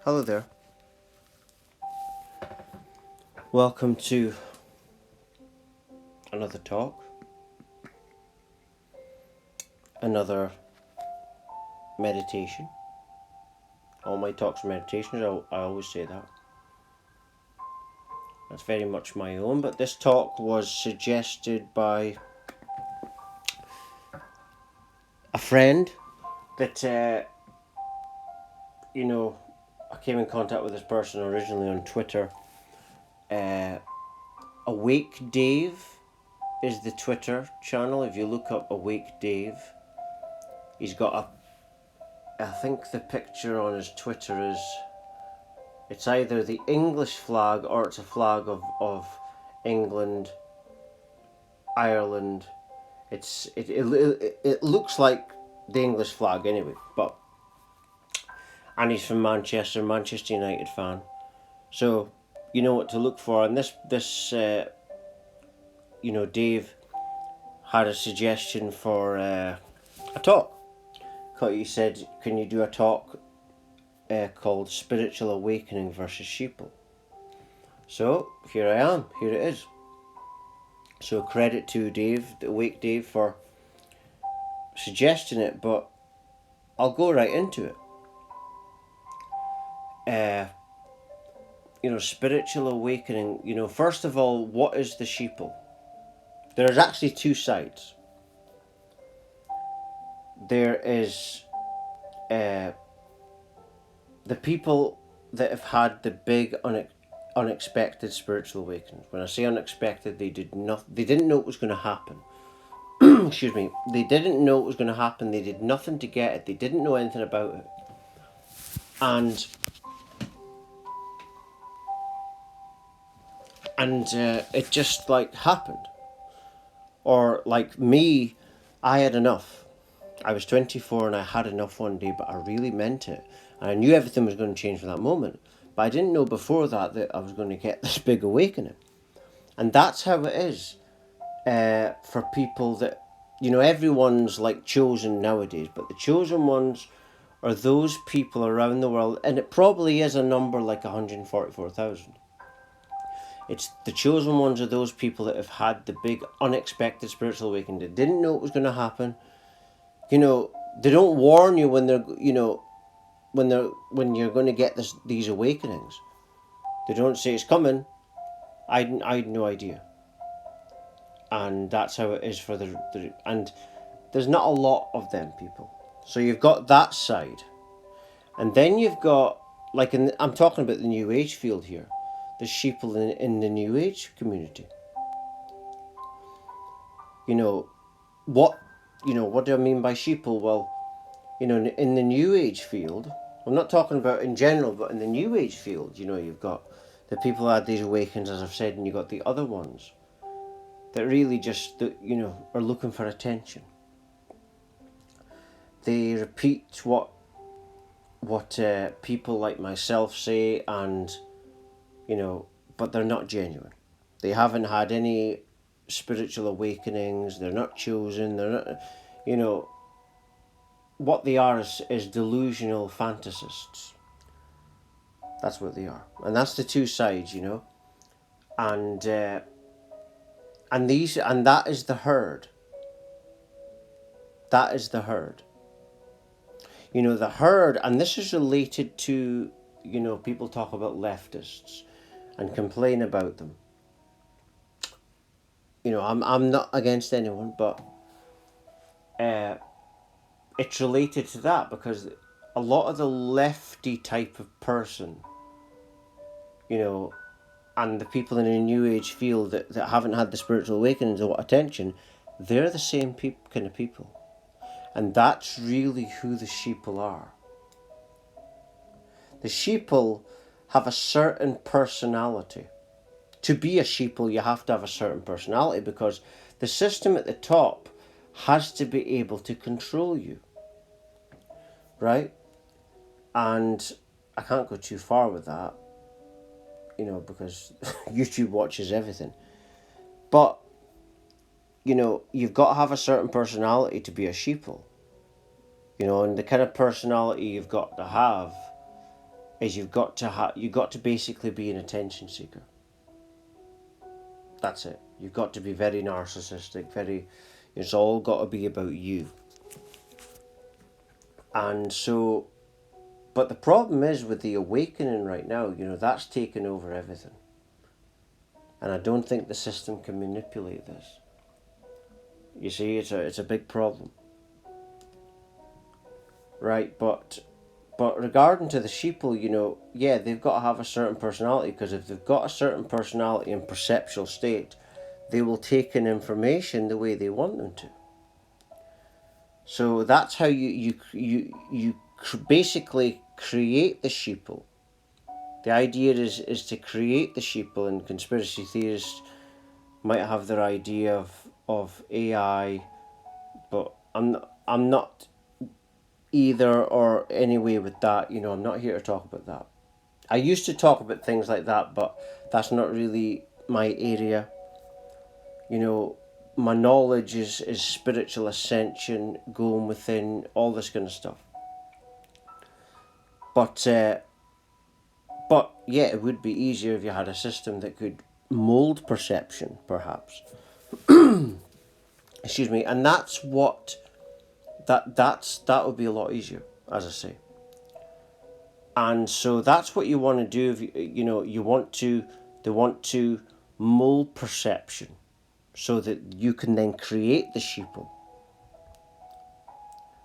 Hello there. Welcome to another talk, another meditation. All my talks are meditations, I always say that. That's very much my own, but this talk was suggested by a friend that, I came in contact with this person originally on Twitter. Awake Dave is the Twitter channel. If you look up Awake Dave, he's got I think the picture on his Twitter is, it's either the English flag or it's a flag of England, Ireland. It looks like the English flag anyway, and he's from Manchester United fan. So you know what to look for. And this Dave had a suggestion for a talk. He said, "Can you do a talk called Spiritual Awakening versus Sheeple?" So here I am. Here it is. So credit to Dave, Awake Dave, for suggesting it, but I'll go right into it. Spiritual awakening. First of all, what is the sheeple? There's actually two sides. There is the people that have had the big unexpected spiritual awakenings. When I say unexpected, they didn't know it was going to happen. Excuse me. They didn't know it was going to happen. They did nothing to get it. They didn't know anything about it. And it just happened. Or like me, I had enough. I was 24 and I had enough one day, but I really meant it. And I knew everything was going to change from that moment. But I didn't know before that I was going to get this big awakening. And that's how it is for people that, everyone's chosen nowadays. But the chosen ones are those people around the world. And it probably is a number like 144,000. It's the chosen ones are those people that have had the big unexpected spiritual awakening. They didn't know it was going to happen. They don't warn you when you're going to get these awakenings. They don't say it's coming. I had no idea. And that's how it is for and there's not a lot of them people. So you've got that side. And then you've got, I'm talking about the New Age field here. The sheeple in the New Age community. What do I mean by sheeple? Well, in the New Age field, I'm not talking about in general, but in the New Age field, you've got the people who had these awakenings, as I've said, and you've got the other ones that really just, are looking for attention. They repeat what people like myself say, and but they're not genuine. They haven't had any spiritual awakenings. They're not chosen. They're not, what they are is delusional fantasists. That's what they are, and that's the two sides, and that is the herd. That is the herd. The herd, and this is related to, people talk about leftists and complain about them. I'm not against anyone, but it's related to that, because a lot of the lefty type of person, and the people in the New Age field that haven't had the spiritual awakenings or what attention, they're the same kind of people. And that's really who the sheeple are. The sheeple have a certain personality. To be a sheeple, you have to have a certain personality, because the system at the top has to be able to control you. Right? And I can't go too far with that, because YouTube watches everything. But, you've got to have a certain personality to be a sheeple. And the kind of personality you've got to have is you got to basically be an attention seeker. That's it. You've got to be very narcissistic, it's all got to be about you. And so, but the problem is with the awakening right now, that's taken over everything. And I don't think the system can manipulate this. You see, it's a big problem. Right, but regarding to the sheeple, yeah, they've got to have a certain personality, because if they've got a certain personality and perceptual state, they will take in information the way they want them to. So that's how you basically create the sheeple. The idea is to create the sheeple, and conspiracy theorists might have their idea of AI, but I'm not either or any way with that. I'm not here to talk about that. I used to talk about things like that, but that's not really my area. My knowledge is spiritual ascension, going within, all this kind of stuff. But yeah, it would be easier if you had a system that could mold perception, perhaps. Excuse me, and that's what that would be a lot easier, as I say. And so that's what you want to do. If they want to mold perception, so that you can then create the sheeple,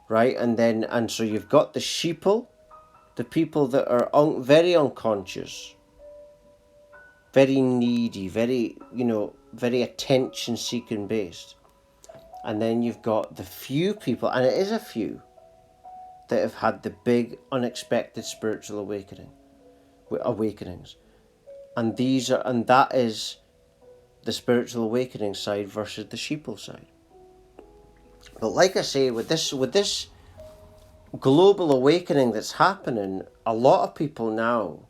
right? And so you've got the sheeple, the people that are very unconscious, very needy, very attention seeking based. And then you've got the few people, and it is a few, that have had the big unexpected spiritual awakenings. And that is the spiritual awakening side versus the sheeple side. But like I say, with this global awakening that's happening, a lot of people now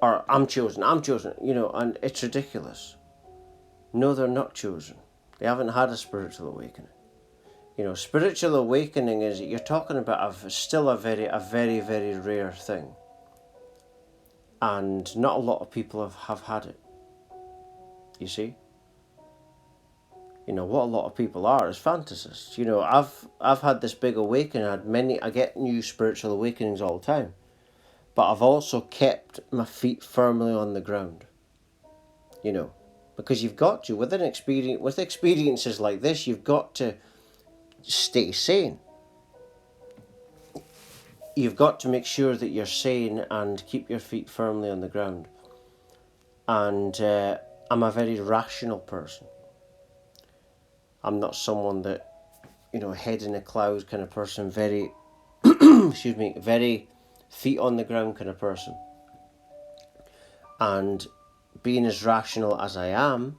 are, I'm chosen, and it's ridiculous. No, they're not chosen. They haven't had a spiritual awakening. Spiritual awakening is, you're talking about still a very, very rare thing. And not a lot of people have had it. You see? What a lot of people are is fantasists. I've had this big awakening. I get new spiritual awakenings all the time. But I've also kept my feet firmly on the ground. Because you've got to, with experiences like this, you've got to stay sane. You've got to make sure that you're sane and keep your feet firmly on the ground. And I'm a very rational person. I'm not someone that, head in the clouds kind of person, very, excuse me, very feet on the ground kind of person. And being as rational as I am,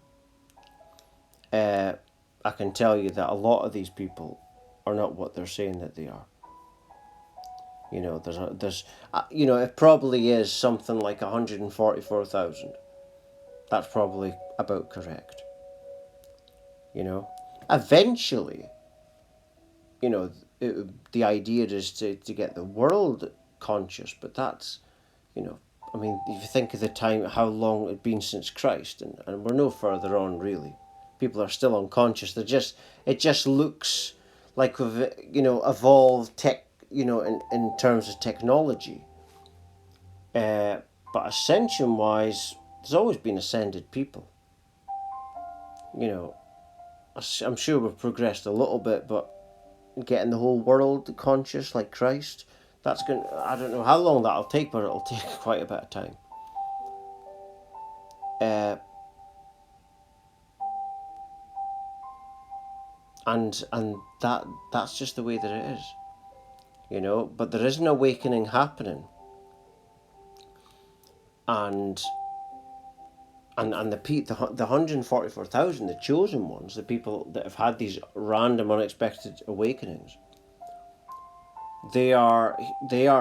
I can tell you that a lot of these people are not what they're saying that they are. There's it probably is something like 144,000. That's probably about correct. Eventually, the idea is to get the world conscious, but that's, if you think of the time, how long it had been since Christ, and we're no further on really. People are still unconscious. It just looks like we've, evolved tech, in terms of technology. But ascension-wise, there's always been ascended people. I'm sure we've progressed a little bit, but getting the whole world conscious like Christ, I don't know how long that'll take, but it'll take quite a bit of time. And that's just the way that it is. But there is an awakening happening. And the 144,000, the chosen ones, the people that have had these random unexpected awakenings, they are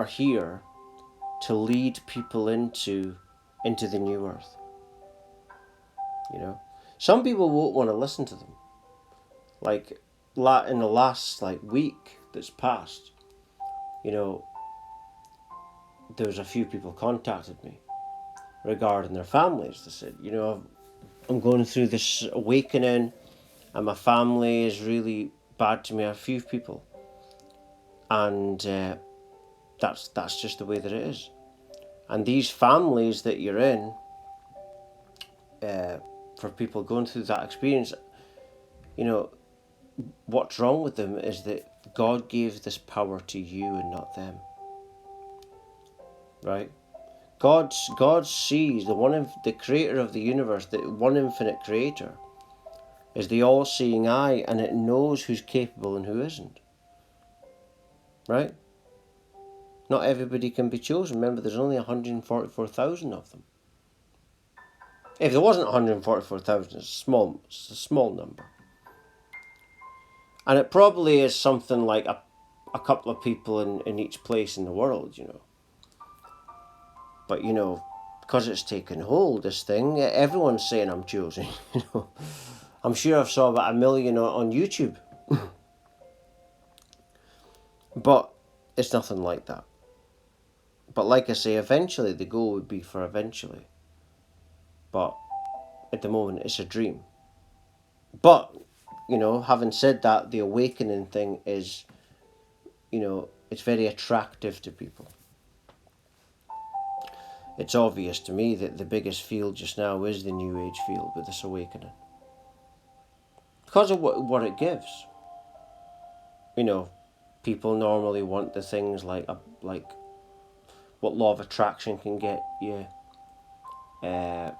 here to lead people into the new earth. Some people won't want to listen to them. Like in the last week that's passed, there was a few people contacted me regarding their families. They said, I'm going through this awakening and my family is really bad to me. A few people. And that's just the way that it is. And these families that you're in, for people going through that experience, what's wrong with them is that God gave this power to you and not them. Right? God sees the creator of the universe, the one infinite creator, is the all-seeing eye, and it knows who's capable and who isn't. Right? Not everybody can be chosen. Remember, there's only 144,000 of them. If there wasn't 144,000, it's a small number. And it probably is something like a couple of people in each place in the world, But, because it's taken hold, this thing, everyone's saying I'm chosen, I'm sure I've saw about 1 million on YouTube. But it's nothing like that. But like I say, eventually the goal would be for eventually. But at the moment it's a dream. But, having said that, the awakening thing is, it's very attractive to people. It's obvious to me that the biggest field just now is the New Age field with this awakening. Because of what it gives. People normally want the things like what law of attraction can get you. They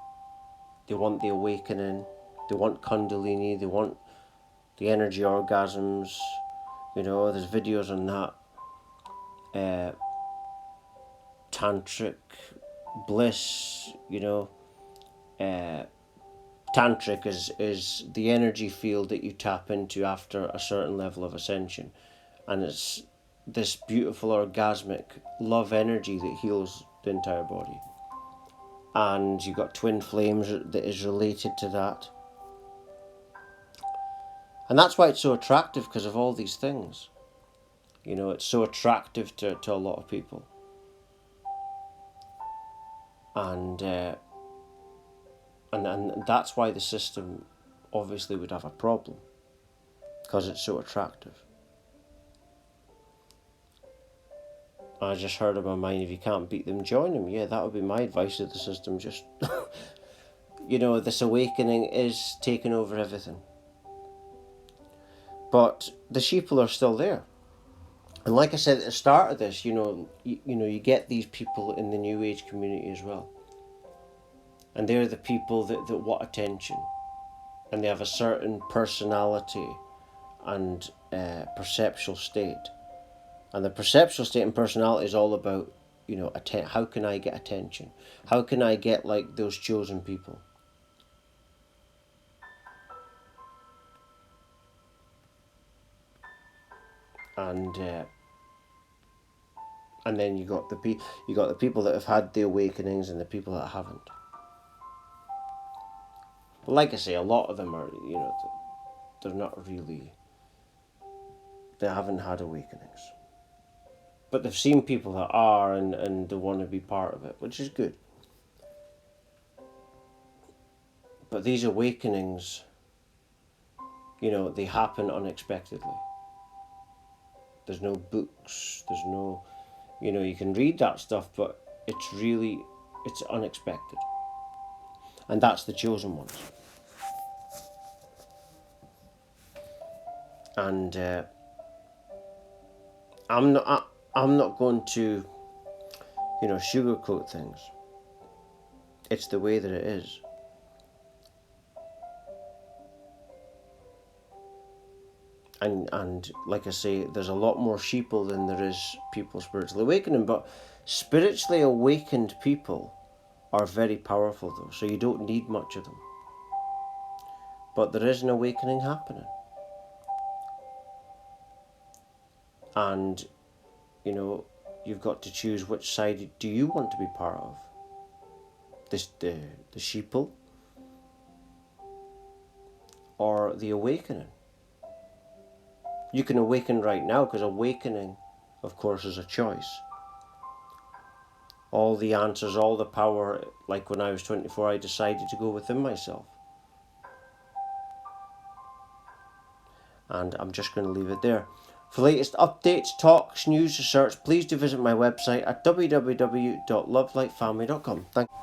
want the awakening. They want Kundalini. They want the energy orgasms. There's videos on that. Tantric bliss. Tantric is the energy field that you tap into after a certain level of ascension. And it's this beautiful orgasmic love energy that heals the entire body. And you've got twin flames that is related to that. And that's why it's so attractive, because of all these things. It's so attractive to a lot of people. And that's why the system obviously would have a problem, because it's so attractive. I just heard in my mind, if you can't beat them, join them. Yeah, that would be my advice to the system. Just, this awakening is taking over everything. But the sheeple are still there. And like I said at the start of this, you get these people in the New Age community as well. And they're the people that want attention. And they have a certain personality and perceptual state. And the perceptual state and personality is all about, how can I get attention? How can I get like those chosen people? And then you got the people that have had the awakenings and the people that haven't. But like I say, a lot of them are, they're not really, they haven't had awakenings. But they've seen people that are, and they want to be part of it, which is good. But these awakenings, they happen unexpectedly. There's no books, there's no, you can read that stuff, but it's unexpected. And that's the chosen ones. And I'm not going to, sugarcoat things. It's the way that it is. And like I say, there's a lot more sheeple than there is people spiritually awakening. But spiritually awakened people are very powerful, though. So you don't need much of them. But there is an awakening happening. And, you've got to choose which side do you want to be part of. The sheeple or the awakening. You can awaken right now, because awakening, of course, is a choice. all the answers, all the power. Like when I was 24, I decided to go within myself. And I'm just going to leave it there. For latest updates, talks, news, research, please do visit my website at www.lovelightfamily.com. Thank you.